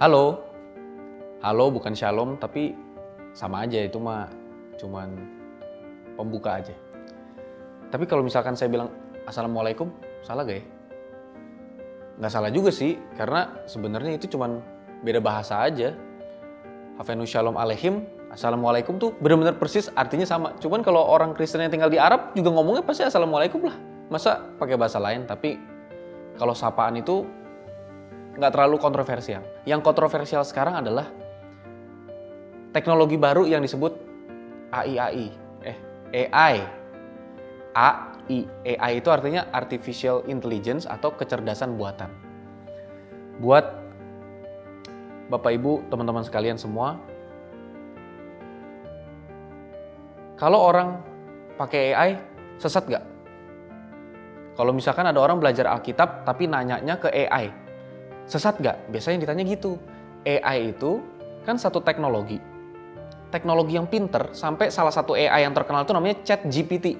Halo, halo bukan shalom tapi sama aja itu mah cuman pembuka aja. Tapi kalau misalkan saya bilang assalamualaikum, salah gak ya? Nggak salah juga sih, karena sebenarnya itu cuman beda bahasa aja. Hafenu shalom aleihim, assalamualaikum tuh benar-benar persis artinya sama. Cuman kalau orang Kristen yang tinggal di Arab juga ngomongnya pasti assalamualaikum lah. Masa pakai bahasa lain? Tapi kalau sapaan itu nggak terlalu kontroversial. Yang kontroversial sekarang adalah teknologi baru yang disebut AI. AI itu artinya Artificial Intelligence atau kecerdasan buatan. Buat Bapak Ibu, teman-teman sekalian semua, kalau orang pakai AI, sesat gak? Kalau misalkan ada orang belajar Alkitab tapi nanyanya ke AI, sesat gak? Biasanya ditanya gitu. AI itu kan satu teknologi yang pinter, sampai salah satu AI yang terkenal itu namanya ChatGPT.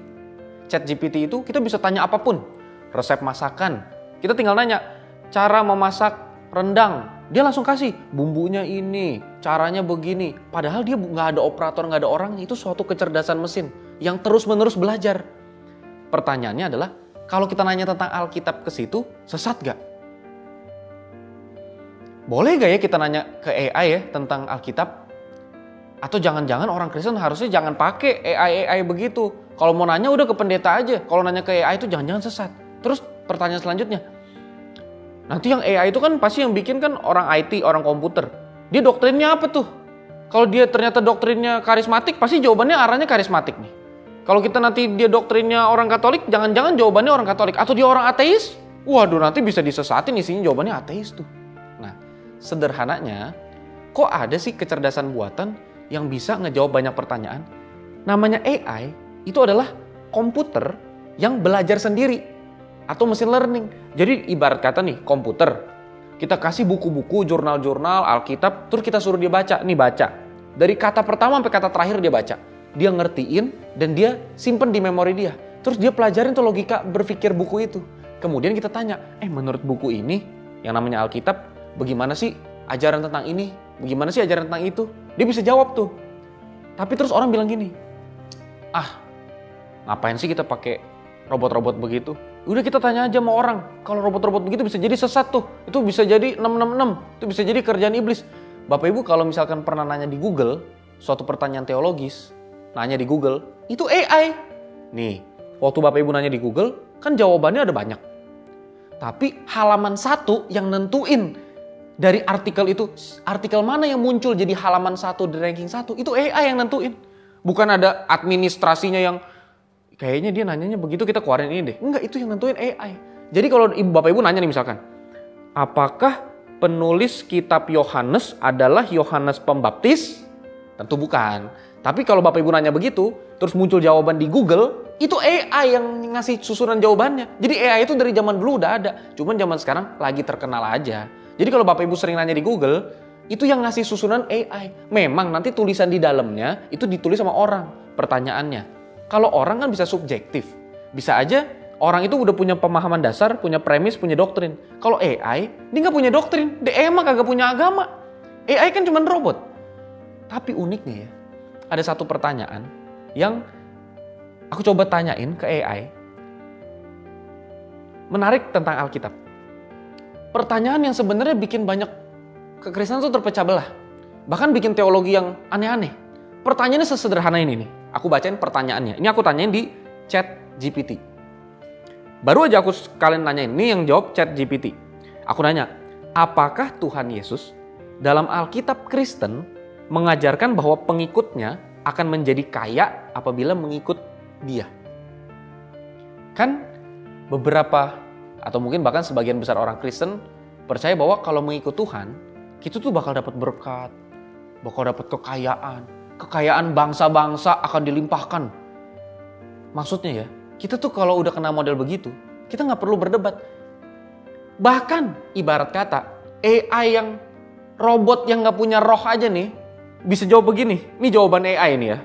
ChatGPT itu kita bisa tanya apapun, resep masakan. Kita tinggal nanya, cara memasak rendang. Dia langsung kasih, bumbunya ini, caranya begini. Padahal dia nggak ada operator, nggak ada orang. Itu suatu kecerdasan mesin yang terus-menerus belajar. Pertanyaannya adalah, kalau kita nanya tentang Alkitab ke situ, sesat gak? Boleh gak ya kita nanya ke AI ya tentang Alkitab? Atau jangan-jangan orang Kristen harusnya jangan pakai AI begitu. Kalau mau nanya udah ke pendeta aja. Kalau nanya ke AI itu jangan-jangan sesat. Terus pertanyaan selanjutnya, nanti yang AI itu kan pasti yang bikin kan orang IT, orang komputer. Dia doktrinnya apa tuh? Kalau dia ternyata doktrinnya karismatik, pasti jawabannya arahnya karismatik nih. Kalau kita nanti dia doktrinnya orang Katolik, jangan-jangan jawabannya orang Katolik. Atau dia orang ateis? Waduh, nanti bisa disesatin isinya jawabannya ateis tuh. Nah, sederhananya, kok ada sih kecerdasan buatan yang bisa ngejawab banyak pertanyaan? Namanya AI, itu adalah komputer yang belajar sendiri atau mesin learning. Jadi ibarat kata nih, komputer, kita kasih buku-buku, jurnal-jurnal, Alkitab, terus kita suruh dia baca. Nih baca, dari kata pertama sampai kata terakhir dia baca. Dia ngertiin dan dia simpen di memori dia. Terus dia pelajarin tuh logika berpikir buku itu. Kemudian kita tanya, menurut buku ini yang namanya Alkitab, bagaimana sih ajaran tentang ini? Bagaimana sih ajaran tentang itu? Dia bisa jawab tuh. Tapi terus orang bilang gini, ngapain sih kita pakai robot-robot begitu? Udah kita tanya aja sama orang, kalau robot-robot begitu bisa jadi sesat tuh. Itu bisa jadi 666, itu bisa jadi kerjaan iblis. Bapak Ibu kalau misalkan pernah nanya di Google, suatu pertanyaan teologis, nanya di Google, itu AI. Nih, waktu Bapak Ibu nanya di Google, kan jawabannya ada banyak. Tapi halaman satu yang nentuin dari artikel itu, artikel mana yang muncul jadi halaman 1 di ranking 1, itu AI yang nentuin. Bukan ada administrasinya yang kayaknya dia nanyanya begitu kita keluarin ini deh. Enggak, itu yang nentuin AI. Jadi kalau Bapak Ibu nanya nih misalkan, apakah penulis kitab Yohanes adalah Yohanes Pembaptis? Tentu bukan. Tapi kalau Bapak Ibu nanya begitu, terus muncul jawaban di Google, itu AI yang ngasih susunan jawabannya. Jadi AI itu dari zaman dulu udah ada. Cuman zaman sekarang lagi terkenal aja. Jadi kalau Bapak Ibu sering nanya di Google, itu yang ngasih susunan AI. Memang nanti tulisan di dalamnya itu ditulis sama orang pertanyaannya. Kalau orang kan bisa subjektif. Bisa aja orang itu udah punya pemahaman dasar, punya premis, punya doktrin. Kalau AI, dia nggak punya doktrin. Dia emang kagak punya agama. AI kan cuma robot. Tapi uniknya ya, ada satu pertanyaan yang aku coba tanyain ke AI. Menarik tentang Alkitab. Pertanyaan yang sebenarnya bikin banyak kekristenan tuh terpecah belah. Bahkan bikin teologi yang aneh-aneh. Pertanyaannya sesederhana ini nih. Aku bacain pertanyaannya. Ini aku tanyain di ChatGPT. Baru aja aku sekalian nanyain. Ini yang jawab ChatGPT. Aku nanya, apakah Tuhan Yesus dalam Alkitab Kristen mengajarkan bahwa pengikutnya akan menjadi kaya apabila mengikut dia? Kan beberapa atau mungkin bahkan sebagian besar orang Kristen percaya bahwa kalau mengikut Tuhan, kita tuh bakal dapat berkat, bakal dapat kekayaan. Kekayaan bangsa-bangsa akan dilimpahkan. Maksudnya ya, kita tuh kalau udah kena model begitu, kita nggak perlu berdebat. Bahkan ibarat kata, AI yang robot yang nggak punya roh aja nih, bisa jawab begini. Ini jawaban AI nih ya.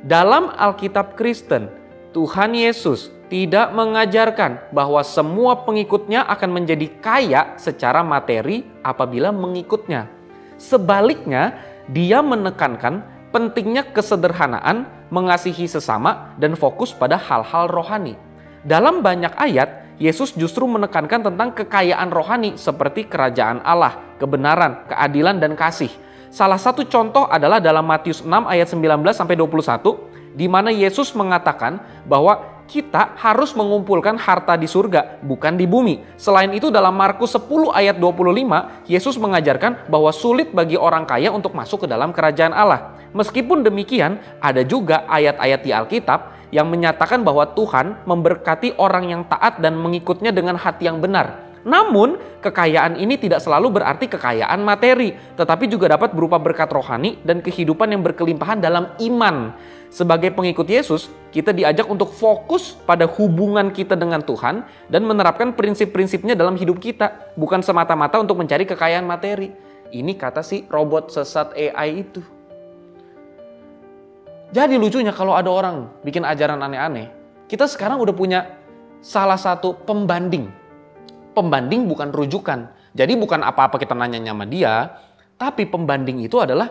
Dalam Alkitab Kristen, Tuhan Yesus tidak mengajarkan bahwa semua pengikutnya akan menjadi kaya secara materi apabila mengikutnya. Sebaliknya, dia menekankan pentingnya kesederhanaan, mengasihi sesama, dan fokus pada hal-hal rohani. Dalam banyak ayat, Yesus justru menekankan tentang kekayaan rohani seperti kerajaan Allah, kebenaran, keadilan, dan kasih. Salah satu contoh adalah dalam Matius 6 ayat 19-21, di mana Yesus mengatakan bahwa kita harus mengumpulkan harta di surga, bukan di bumi. Selain itu dalam Markus 10 ayat 25, Yesus mengajarkan bahwa sulit bagi orang kaya untuk masuk ke dalam kerajaan Allah. Meskipun demikian, ada juga ayat-ayat di Alkitab yang menyatakan bahwa Tuhan memberkati orang yang taat dan mengikutnya dengan hati yang benar. Namun, kekayaan ini tidak selalu berarti kekayaan materi, tetapi juga dapat berupa berkat rohani dan kehidupan yang berkelimpahan dalam iman. Sebagai pengikut Yesus, kita diajak untuk fokus pada hubungan kita dengan Tuhan dan menerapkan prinsip-prinsipnya dalam hidup kita, bukan semata-mata untuk mencari kekayaan materi. Ini kata si robot sesat AI itu. Jadi lucunya kalau ada orang bikin ajaran aneh-aneh, kita sekarang udah punya salah satu pembanding. Pembanding bukan rujukan. Jadi bukan apa-apa kita nanya sama dia, tapi pembanding itu adalah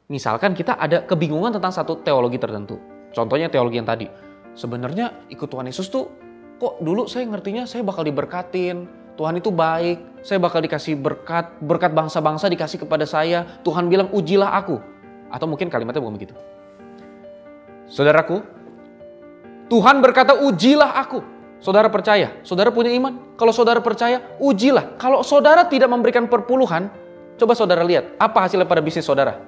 misalkan kita ada kebingungan tentang satu teologi tertentu. Contohnya teologi yang tadi. Sebenarnya ikut Tuhan Yesus tuh kok dulu saya ngertinya saya bakal diberkatin, Tuhan itu baik, saya bakal dikasih berkat bangsa-bangsa dikasih kepada saya, Tuhan bilang ujilah aku. Atau mungkin kalimatnya bukan begitu. Saudaraku, Tuhan berkata ujilah aku. Saudara percaya, saudara punya iman. Kalau saudara percaya, ujilah. Kalau saudara tidak memberikan perpuluhan, coba saudara lihat, apa hasilnya pada bisnis saudara?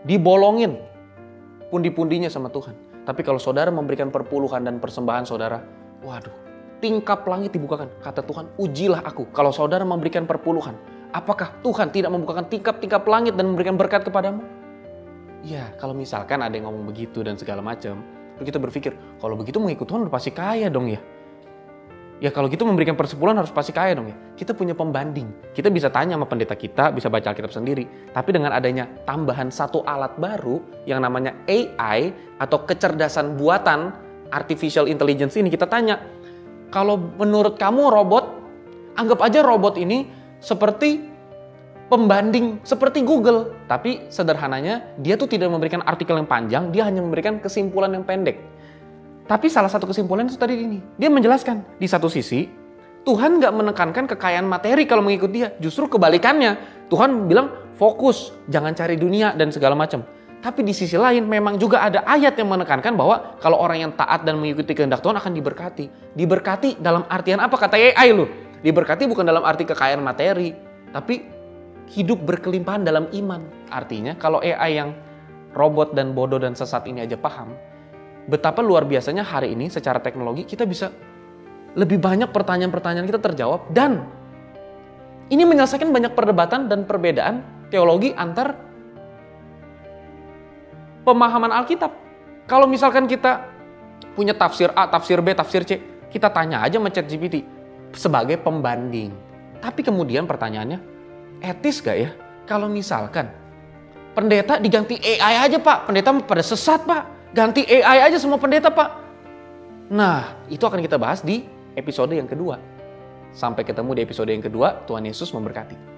Dibolongin pundi-pundinya sama Tuhan. Tapi kalau saudara memberikan perpuluhan dan persembahan saudara, waduh, tingkap langit dibukakan. Kata Tuhan, ujilah aku. Kalau saudara memberikan perpuluhan, apakah Tuhan tidak membukakan tingkap-tingkap langit dan memberikan berkat kepadamu? Ya, kalau misalkan ada yang ngomong begitu dan segala macam, kita berpikir, kalau begitu mengikut Tuhan udah pasti kaya dong ya. Ya kalau gitu memberikan persepuluhan harus pasti kaya dong ya. Kita punya pembanding. Kita bisa tanya sama pendeta kita, bisa baca Alkitab sendiri. Tapi dengan adanya tambahan satu alat baru yang namanya AI atau kecerdasan buatan artificial intelligence ini, kita tanya, kalau menurut kamu robot, anggap aja robot ini seperti pembanding seperti Google, tapi sederhananya dia tuh tidak memberikan artikel yang panjang, dia hanya memberikan kesimpulan yang pendek. Tapi salah satu kesimpulan itu tadi ini, dia menjelaskan di satu sisi Tuhan nggak menekankan kekayaan materi kalau mengikut dia, justru kebalikannya. Tuhan bilang fokus, jangan cari dunia dan segala macam. Tapi di sisi lain memang juga ada ayat yang menekankan bahwa kalau orang yang taat dan mengikuti kehendak Tuhan akan diberkati. Diberkati dalam artian apa? Kata AI loh. Diberkati bukan dalam arti kekayaan materi, tapi hidup berkelimpahan dalam iman. Artinya kalau AI yang robot dan bodoh dan sesat ini aja paham, betapa luar biasanya hari ini secara teknologi kita bisa lebih banyak pertanyaan-pertanyaan kita terjawab. Dan ini menyelesaikan banyak perdebatan dan perbedaan teologi antar pemahaman Alkitab. Kalau misalkan kita punya tafsir A, tafsir B, tafsir C, kita tanya aja sama ChatGPT sebagai pembanding. Tapi kemudian pertanyaannya, etis gak ya kalau misalkan pendeta diganti AI aja Pak, pendeta pada sesat Pak, ganti AI aja semua pendeta Pak. Nah itu akan kita bahas di episode yang kedua. Sampai ketemu di episode yang kedua, Tuhan Yesus memberkati.